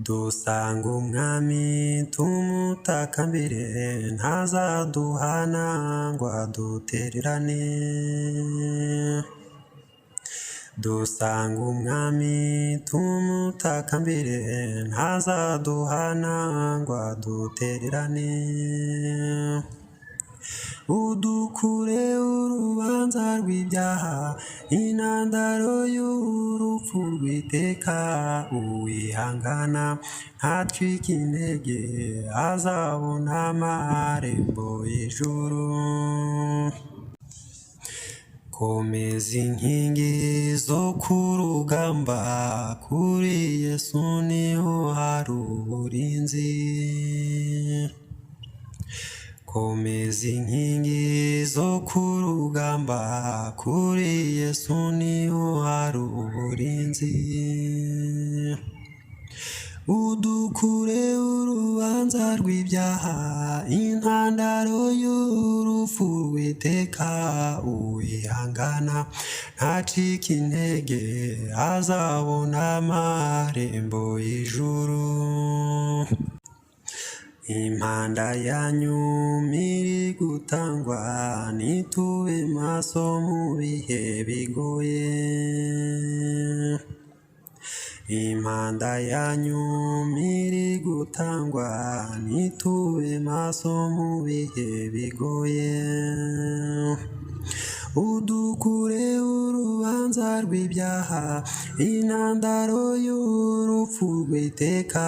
dusanga umwami tumutakambire, ntazaduhana ngo adutererane. Dusanga umwami tumutakambire, ntazaduhana ngo adutererane. Udukure urubanza rw'ibyaha, intandaro y'urupfu rw'iteka. Uwihangana ntatwike intege, azabona amarembo y'ijuru. Komeza inkingi zo ku rugamba, kuri Yesu niho hari uburinzi. Komeza inkingi zo ku rugamba, kuri Yesu niho hari uburinzi. Udukure urubanza rw'ibyaha, intandaro y'urupfu rw'iteka. Uwihangana ntacike intege, azabona amarembo y'ijuru. Impanda yanyu iri gutangwa, nitube maso mu bihe bigoye. Impanda yanyu iri gutangwa, nitube maso mu bihe bigoye. Udukure urubanza rw'ibyaha, intandaro y'urupfu rw'iteka.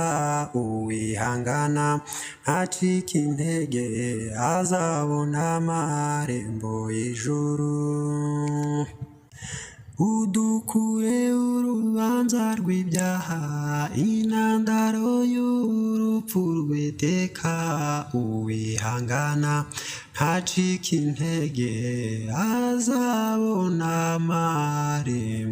Uwihangana ntacike intege, azabona amarembo y'ijuru. Udukure urubanza rw'ibyaha, intandaro y'urupfu rw'iteka. Uwihangana ntacike intege, azabona amarembo